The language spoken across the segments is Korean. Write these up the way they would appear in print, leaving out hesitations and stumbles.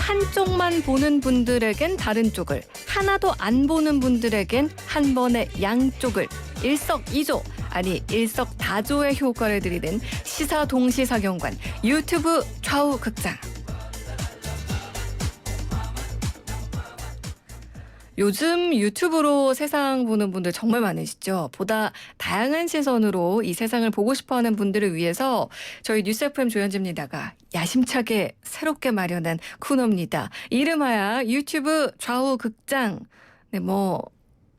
한쪽만 보는 분들에겐 다른 쪽을, 하나도 안 보는 분들에겐 한 번에 양쪽을, 일석이조, 아니 일석다조의 효과를 드리는 시사동시사경관 유튜브 좌우극장. 요즘 유튜브로 세상 보는 분들 정말 많으시죠? 보다 다양한 시선으로 이 세상을 보고 싶어하는 분들을 위해서 저희 뉴스 FM 조현지입니다가 야심차게 새롭게 마련한 코너입니다. 이름하여 유튜브 좌우극장. 네,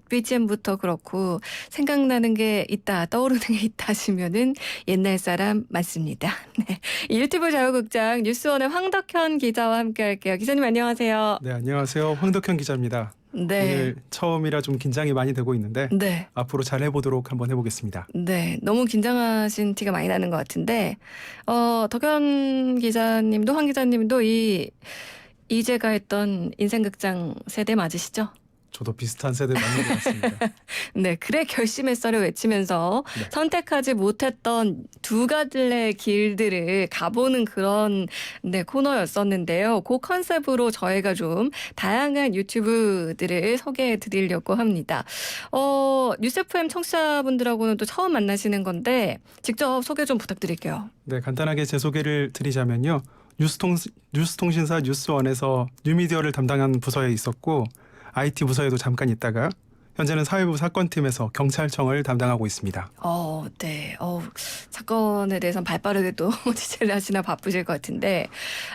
BGM부터 그렇고 생각나는 게 있다, 떠오르는 게 있다 하시면은 옛날 사람 맞습니다. 네, 이 유튜브 좌우극장 뉴스원의 황덕현 기자와 함께할게요. 기자님 안녕하세요. 네, 안녕하세요. 황덕현 기자입니다. 네. 오늘 처음이라 좀 긴장이 많이 되고 있는데 네. 앞으로 잘 해보도록 한번 해보겠습니다. 네, 너무 긴장하신 티가 많이 나는 것 같은데 덕현 기자님도 황 기자님도 이제가 했던 인생극장 세대 맞으시죠? 저도 비슷한 세대 맞는 것 같습니다. 네, 그래 결심했어를 외치면서 네. 선택하지 못했던 두 갈래 길들을 가보는 그런 코너였었는데요. 그 컨셉으로 저희가 좀 다양한 유튜브들을 소개해 드리려고 합니다. 뉴스 FM 청취자분들하고는 또 처음 만나시는 건데 직접 소개 좀 부탁드릴게요. 네, 간단하게 제 소개를 드리자면요. 뉴스통신사 뉴스원에서 뉴미디어를 담당한 부서에 있었고 IT 부서에도 잠깐 있다가 현재는 사회부 사건팀에서 경찰청을 담당하고 있습니다. 네. 사건에 대해서는 발빠르게 또 취재를 하시나 바쁘실 것 같은데.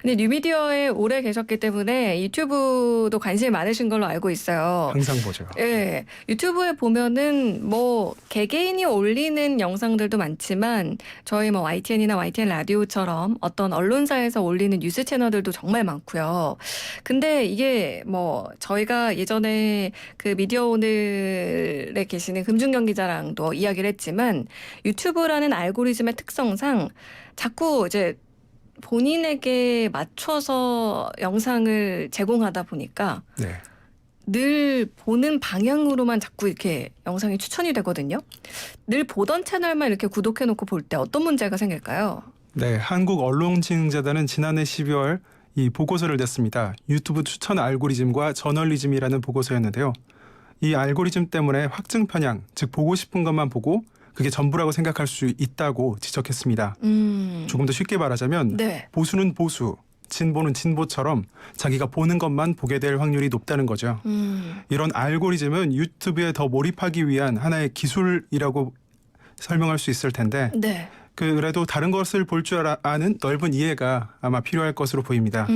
근데 뉴미디어에 오래 계셨기 때문에 유튜브도 관심이 많으신 걸로 알고 있어요. 항상 보죠. 네. 유튜브에 보면은 개개인이 올리는 영상들도 많지만 저희 YTN이나 YTN 라디오처럼 어떤 언론사에서 올리는 뉴스 채널들도 정말 많고요. 근데 이게 저희가 예전에 그 미디어 오늘에 계시는 금준경 기자랑도 이야기를 했지만 유튜브라는 알고리즘의 특성상 자꾸 이제 본인에게 맞춰서 영상을 제공하다 보니까 네. 늘 보는 방향으로만 자꾸 이렇게 영상이 추천이 되거든요. 늘 보던 채널만 이렇게 구독해놓고 볼 때 어떤 문제가 생길까요? 네, 한국언론진흥재단은 지난해 12월 이 보고서를 냈습니다. 유튜브 추천 알고리즘과 저널리즘이라는 보고서였는데요. 이 알고리즘 때문에 확증 편향, 즉 보고 싶은 것만 보고 그게 전부라고 생각할 수 있다고 지적했습니다. 조금 더 쉽게 말하자면 네. 보수는 보수, 진보는 진보처럼 자기가 보는 것만 보게 될 확률이 높다는 거죠. 이런 알고리즘은 유튜브에 더 몰입하기 위한 하나의 기술이라고 설명할 수 있을 텐데 네. 그래도 다른 것을 볼 줄 아는 넓은 이해가 아마 필요할 것으로 보입니다.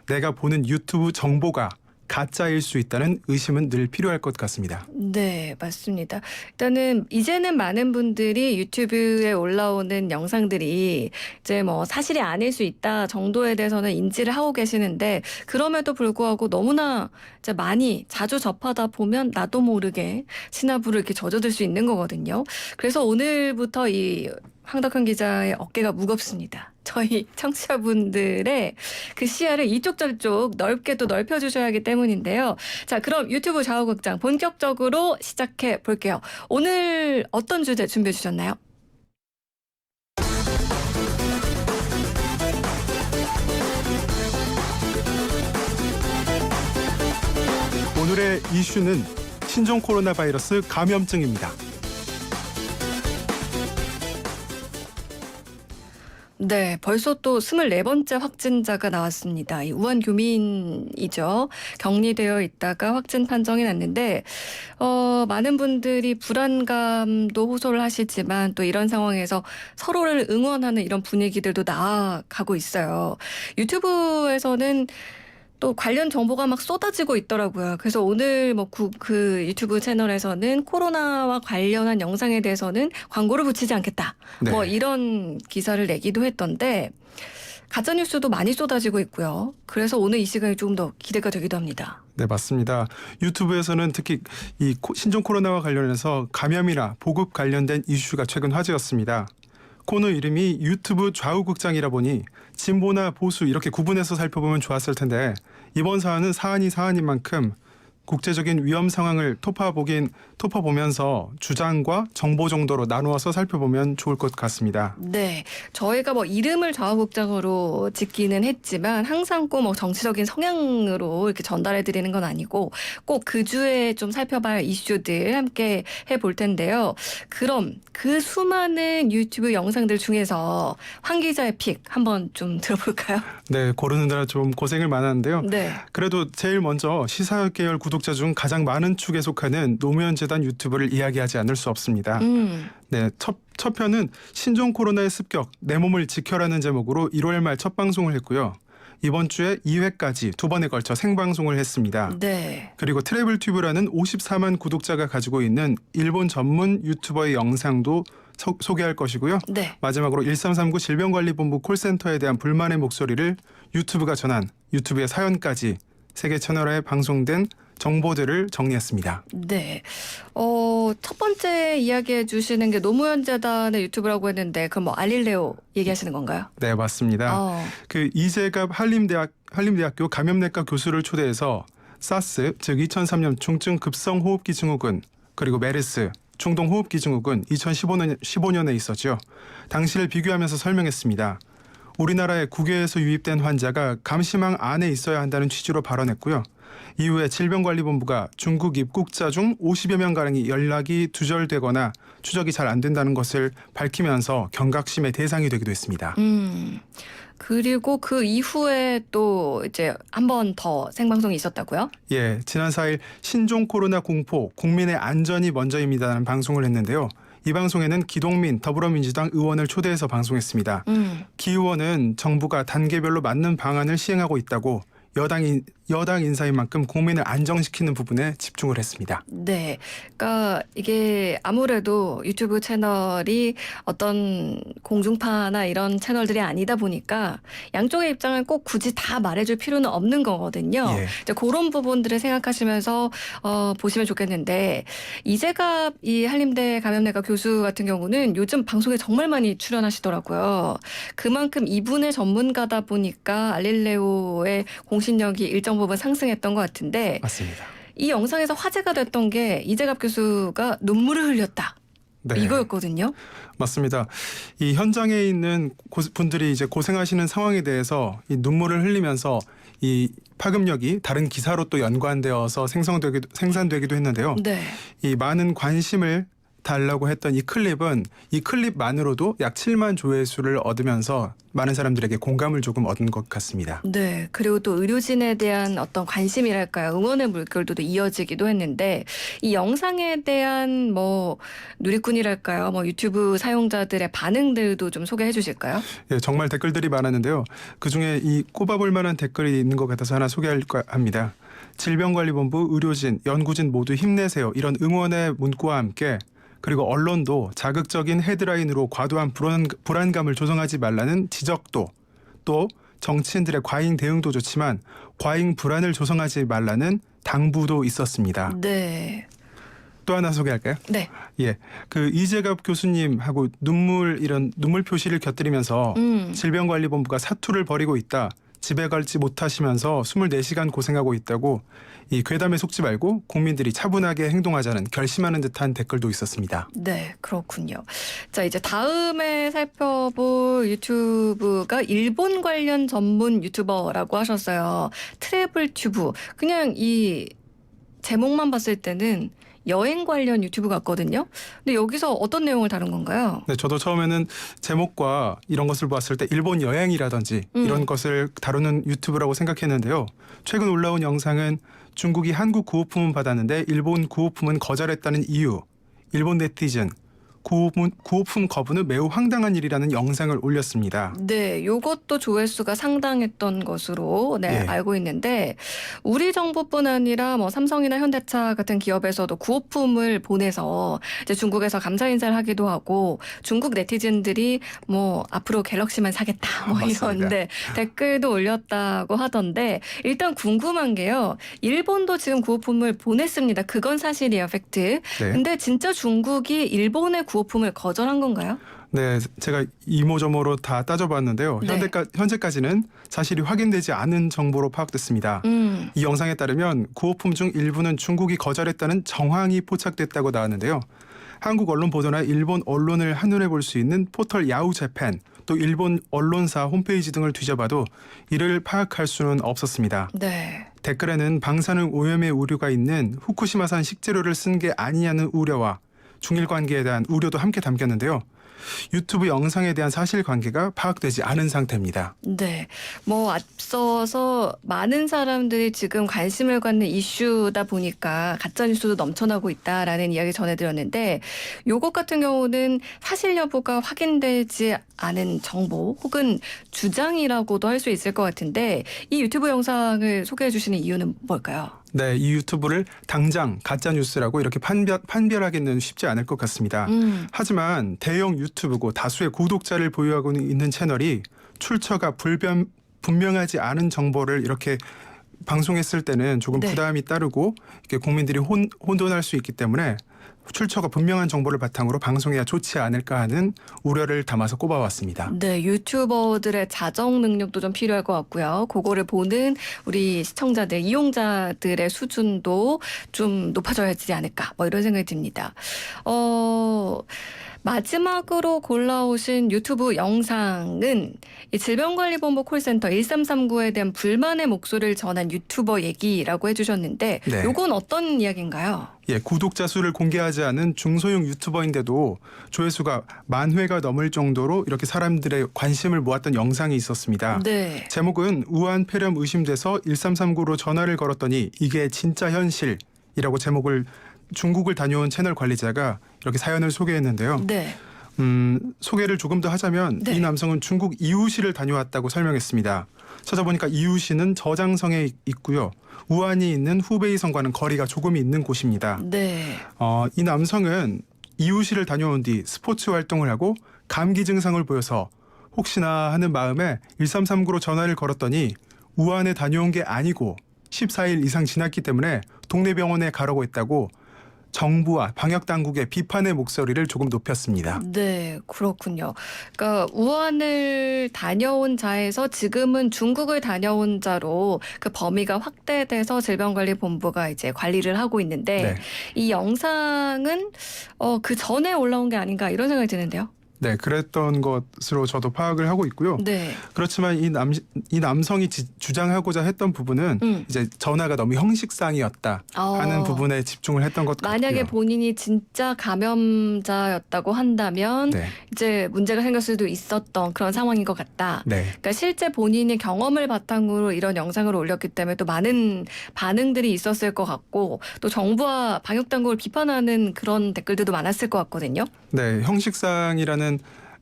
내가 보는 유튜브 정보가 가짜일 수 있다는 의심은 늘 필요할 것 같습니다. 네, 맞습니다. 일단은 이제는 많은 분들이 유튜브에 올라오는 영상들이 이제 사실이 아닐 수 있다 정도에 대해서는 인지를 하고 계시는데 그럼에도 불구하고 너무나 이제 많이 자주 접하다 보면 나도 모르게 시나브로 이렇게 젖어들 수 있는 거거든요. 그래서 오늘부터 이 황덕현 기자의 어깨가 무겁습니다. 저희 청취자분들의 그 시야를 이쪽 저쪽 넓게 또 넓혀주셔야 하기 때문인데요. 자, 그럼 유튜브 좌우극장 본격적으로 시작해 볼게요. 오늘 어떤 주제 준비해 주셨나요? 오늘의 이슈는 신종 코로나 바이러스 감염증입니다. 네, 벌써 또 24번째 확진자가 나왔습니다. 이 우한 교민이죠. 격리되어 있다가 확진 판정이 났는데 많은 분들이 불안감도 호소를 하시지만 또 이런 상황에서 서로를 응원하는 이런 분위기들도 나아가고 있어요. 유튜브에서는 또 관련 정보가 막 쏟아지고 있더라고요. 그래서 오늘 그 유튜브 채널에서는 코로나와 관련한 영상에 대해서는 광고를 붙이지 않겠다. 네. 이런 기사를 내기도 했던데 가짜뉴스도 많이 쏟아지고 있고요. 그래서 오늘 이 시간이 조금 더 기대가 되기도 합니다. 네, 맞습니다. 유튜브에서는 특히 이 신종 코로나와 관련해서 감염이나 보급 관련된 이슈가 최근 화제였습니다. 코너 이름이 유튜브 좌우극장이라 보니 진보나 보수 이렇게 구분해서 살펴보면 좋았을 텐데 이번 사안은 사안이 사안인 만큼 국제적인 위험 상황을 토파보면서 주장과 정보 정도로 나누어서 살펴보면 좋을 것 같습니다. 네, 저희가 뭐 이름을 좌우극장으로 짓기는 했지만 항상 꼭 뭐 정치적인 성향으로 이렇게 전달해 드리는 건 아니고 꼭 그 주에 좀 살펴봐야 할 이슈들 함께 해볼 텐데요. 그럼 그 수많은 유튜브 영상들 중에서 황 기자의 픽 한번 좀 들어볼까요? 네, 고르느라 좀 고생을 많았는데요. 네. 그래도 제일 먼저 시사 계열 구독자 중 가장 많은 축에 속하는 노무현 재단 유튜브를 이야기하지 않을 수 없습니다. 네, 첫 편은 신종 코로나의 습격, 내 몸을 지켜라는 제목으로 1월 말 첫 방송을 했고요. 이번 주에 2회까지 두 번에 걸쳐 생방송을 했습니다. 네. 그리고 트래블 튜브라는 54만 구독자가 가지고 있는 일본 전문 유튜버의 영상도 소개할 것이고요. 네. 마지막으로 1339 질병관리본부 콜센터에 대한 불만의 목소리를 유튜브가 전한 유튜브의 사연까지 세계 채널에 방송된 정보들을 정리했습니다. 네. 첫 번째 이야기해 주시는 게 노무현 재단의 유튜브라고 했는데 그럼 뭐 알릴레오 얘기하시는 건가요? 네, 맞습니다. 그 이재갑 한림대학교 감염내과 교수를 초대해서 사스, 즉 2003년 중증 급성호흡기 증후군, 그리고 메르스, 중동호흡기 증후군 2015년에 있었죠. 당시를 비교하면서 설명했습니다. 우리나라에 국외에서 유입된 환자가 감시망 안에 있어야 한다는 취지로 발언했고요. 이후에 질병관리본부가 중국 입국자 중 50여 명가량이 연락이 두절되거나 추적이 잘 안 된다는 것을 밝히면서 경각심의 대상이 되기도 했습니다. 그리고 그 이후에 또 이제 한 번 더 생방송이 있었다고요? 예, 지난 4일 신종 코로나 공포, 국민의 안전이 먼저입니다라는 방송을 했는데요. 이 방송에는 기동민 더불어민주당 의원을 초대해서 방송했습니다. 기 의원은 정부가 단계별로 맞는 방안을 시행하고 있다고 여당 인사인 만큼 국민을 안정시키는 부분에 집중을 했습니다. 네. 그러니까 이게 아무래도 유튜브 채널이 어떤 공중파나 이런 채널들이 아니다 보니까 양쪽의 입장을 꼭 굳이 다 말해줄 필요는 없는 거거든요. 예. 이제 그런 부분들을 생각하시면서 보시면 좋겠는데 이재갑 이 한림대 감염내과 교수 같은 경우는 요즘 방송에 정말 많이 출연하시더라고요. 그만큼 이분의 전문가다 보니까 알릴레오의 공신력이 일정 부분 상승했던 것 같은데 맞습니다. 이 영상에서 화제가 됐던 게 이재갑 교수가 눈물을 흘렸다. 네. 이거였거든요. 맞습니다. 이 현장에 있는 분들이 이제 고생하시는 상황에 대해서 이 눈물을 흘리면서 이 파급력이 다른 기사로 또 연관되어서 생산되기도 했는데요. 네. 이 많은 관심을 달라고 했던 이 클립만으로도 약 7만 조회수를 얻으면서 많은 사람들에게 공감을 조금 얻은 것 같습니다. 네. 그리고 또 의료진에 대한 어떤 관심이랄까요. 응원의 물결도 이어지기도 했는데 이 영상에 대한 뭐 누리꾼이랄까요. 뭐 유튜브 사용자들의 반응들도 좀 소개해 주실까요? 예, 정말 댓글들이 많았는데요. 그중에 이 꼽아볼 만한 댓글이 있는 것 같아서 하나 소개할까 합니다. 질병관리본부, 의료진, 연구진 모두 힘내세요. 이런 응원의 문구와 함께 그리고 언론도 자극적인 헤드라인으로 과도한 불안감을 조성하지 말라는 지적도, 또 정치인들의 과잉 대응도 좋지만 과잉 불안을 조성하지 말라는 당부도 있었습니다. 네. 또 하나 소개할까요? 네. 예, 그 이재갑 교수님하고 눈물 표시를 곁들이면서 질병관리본부가 사투를 벌이고 있다. 집에 갈지 못하시면서 24시간 고생하고 있다고 이 괴담에 속지 말고 국민들이 차분하게 행동하자는 결심하는 듯한 댓글도 있었습니다. 네, 그렇군요. 자, 이제 다음에 살펴볼 유튜브가 일본 관련 전문 유튜버라고 하셨어요. 트래블 튜브. 그냥 이 제목만 봤을 때는 여행 관련 유튜브 같거든요. 근데 여기서 어떤 내용을 다룬 건가요? 네, 저도 처음에는 제목과 이런 것을 봤을 때 일본 여행이라든지 이런 것을 다루는 유튜브라고 생각했는데요. 최근 올라온 영상은 중국이 한국 구호품은 받았는데 일본 구호품은 거절했다는 이유, 일본 네티즌, 구호품 거부는 매우 황당한 일이라는 영상을 올렸습니다. 네, 요것도 조회수가 상당했던 것으로 알고 있는데 우리 정부뿐 아니라 뭐 삼성이나 현대차 같은 기업에서도 구호품을 보내서 이제 중국에서 감사 인사를 하기도 하고 중국 네티즌들이 뭐 앞으로 갤럭시만 사겠다 뭐 이런데 댓글도 올렸다고 하던데 일단 궁금한 게요. 일본도 지금 구호품을 보냈습니다. 그건 사실이에요, 팩트. 네. 근데 진짜 중국이 일본의 구호품을 거절한 건가요? 네, 제가 이모저모로 다 따져봤는데요. 네. 현재까지는 사실이 확인되지 않은 정보로 파악됐습니다. 이 영상에 따르면 구호품 중 일부는 중국이 거절했다는 정황이 포착됐다고 나왔는데요. 한국 언론 보도나 일본 언론을 한눈에 볼 수 있는 포털 야후 재팬, 또 일본 언론사 홈페이지 등을 뒤져봐도 이를 파악할 수는 없었습니다. 네. 댓글에는 방사능 오염의 우려가 있는 후쿠시마산 식재료를 쓴 게 아니냐는 우려와 중일 관계에 대한 우려도 함께 담겼는데요. 유튜브 영상에 대한 사실관계가 파악되지 않은 상태입니다. 네. 뭐 앞서서 많은 사람들이 지금 관심을 갖는 이슈다 보니까 가짜뉴스도 넘쳐나고 있다라는 이야기 전해드렸는데 요것 같은 경우는 사실 여부가 확인되지 않은 정보 혹은 주장이라고도 할 수 있을 것 같은데 이 유튜브 영상을 소개해 주시는 이유는 뭘까요? 네, 이 유튜브를 당장 가짜뉴스라고 이렇게 판별하기는 쉽지 않을 것 같습니다. 하지만 대형 유튜브고 다수의 구독자를 보유하고 있는 채널이 출처가 분명하지 않은 정보를 이렇게 방송했을 때는 조금 네. 부담이 따르고 이렇게 국민들이 혼돈할 수 있기 때문에 출처가 분명한 정보를 바탕으로 방송해야 좋지 않을까 하는 우려를 담아서 꼽아왔습니다. 네, 유튜버들의 자정 능력도 좀 필요할 것 같고요. 그거를 보는 우리 시청자들, 이용자들의 수준도 좀 높아져야 되지 않을까, 뭐 이런 생각이 듭니다. 마지막으로 골라오신 유튜브 영상은 이 질병관리본부 콜센터 1339에 대한 불만의 목소리를 전한 유튜버 얘기라고 해주셨는데 네. 요건 어떤 이야기인가요? 예, 구독자 수를 공개하지 않은 중소형 유튜버인데도 조회수가 10,000회가 넘을 정도로 이렇게 사람들의 관심을 모았던 영상이 있었습니다. 네. 제목은 우한 폐렴 의심돼서 1339로 전화를 걸었더니 이게 진짜 현실이라고 제목을 중국을 다녀온 채널 관리자가 이렇게 사연을 소개했는데요. 네. 소개를 조금 더 하자면 네. 이 남성은 중국 이우시를 다녀왔다고 설명했습니다. 찾아보니까 이우시는 저장성에 있고요. 우한이 있는 후베이성과는 거리가 조금 있는 곳입니다. 네. 이 남성은 이우시를 다녀온 뒤 스포츠 활동을 하고 감기 증상을 보여서 혹시나 하는 마음에 1339로 전화를 걸었더니 우한에 다녀온 게 아니고 14일 이상 지났기 때문에 동네 병원에 가라고 했다고 정부와 방역당국의 비판의 목소리를 조금 높였습니다. 네, 그렇군요. 그러니까 우한을 다녀온 자에서 지금은 중국을 다녀온 자로 그 범위가 확대돼서 질병관리본부가 이제 관리를 하고 있는데 네. 이 영상은 그 전에 올라온 게 아닌가 이런 생각이 드는데요. 네, 그랬던 것으로 저도 파악을 하고 있고요. 네. 그렇지만 이 남성이 주장하고자 했던 부분은 이제 전화가 너무 형식상이었다 하는 부분에 집중을 했던 것 같고요. 만약에 본인이 진짜 감염자였다고 한다면 네. 이제 문제가 생길 수도 있었던 그런 상황인 것 같다. 네. 그러니까 실제 본인이 경험을 바탕으로 이런 영상을 올렸기 때문에 또 많은 반응들이 있었을 것 같고 또 정부와 방역당국을 비판하는 그런 댓글들도 많았을 것 같거든요. 네, 형식상이라는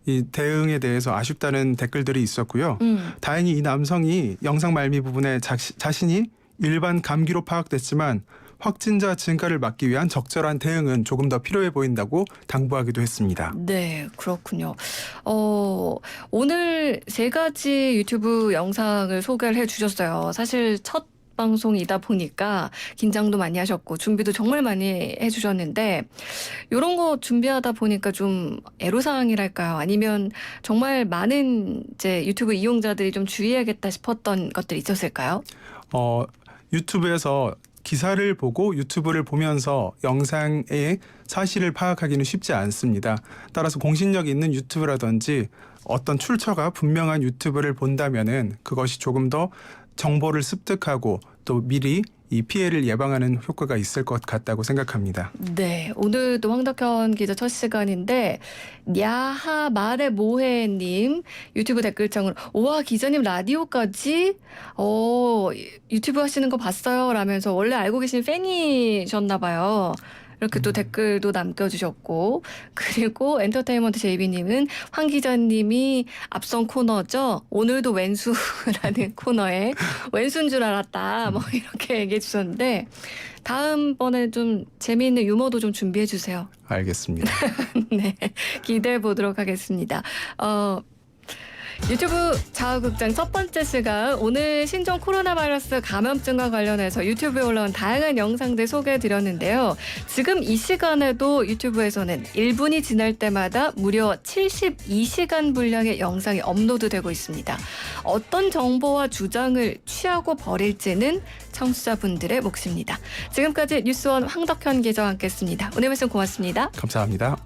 이 대응에 대해서 아쉽다는 댓글들이 있었고요. 다행히 이 남성이 영상 말미 부분에 자신이 일반 감기로 파악됐지만 확진자 증가를 막기 위한 적절한 대응은 조금 더 필요해 보인다고 당부하기도 했습니다. 네, 그렇군요. 오늘 세 가지 유튜브 영상을 소개를 해주셨어요. 사실 첫 방송이다 보니까 긴장도 많이 하셨고 준비도 정말 많이 해주셨는데 이런 거 준비하다 보니까 좀 애로사항이랄까요? 아니면 정말 많은 이제 유튜브 이용자들이 좀 주의해야겠다 싶었던 것들이 있었을까요? 유튜브에서 기사를 보고 유튜브를 보면서 영상의 사실을 파악하기는 쉽지 않습니다. 따라서 공신력 있는 유튜브라든지 어떤 출처가 분명한 유튜브를 본다면은 그것이 조금 더 정보를 습득하고 또 미리 이 피해를 예방하는 효과가 있을 것 같다고 생각합니다. 네, 오늘도 황덕현 기자 첫 시간인데 야하 말해 뭐해님 유튜브 댓글창으로 우와 기자님 라디오까지 유튜브 하시는 거 봤어요 라면서 원래 알고 계신 팬이셨나 봐요. 이렇게 또 댓글도 남겨주셨고 그리고 엔터테인먼트 JB님은 황 기자님이 앞선 코너죠. 오늘도 왼수라는 코너에 왼수인 줄 알았다. 뭐 이렇게 얘기해 주셨는데 다음번에 좀 재미있는 유머도 좀 준비해 주세요. 알겠습니다. 네, 기대해 보도록 하겠습니다. 유튜브 자화극장 첫 번째 시간, 오늘 신종 코로나 바이러스 감염증과 관련해서 유튜브에 올라온 다양한 영상들 소개해드렸는데요. 지금 이 시간에도 유튜브에서는 1분이 지날 때마다 무려 72시간 분량의 영상이 업로드되고 있습니다. 어떤 정보와 주장을 취하고 버릴지는 청취자분들의 몫입니다. 지금까지 뉴스원 황덕현 기자와 함께했습니다. 오늘 말씀 고맙습니다. 감사합니다.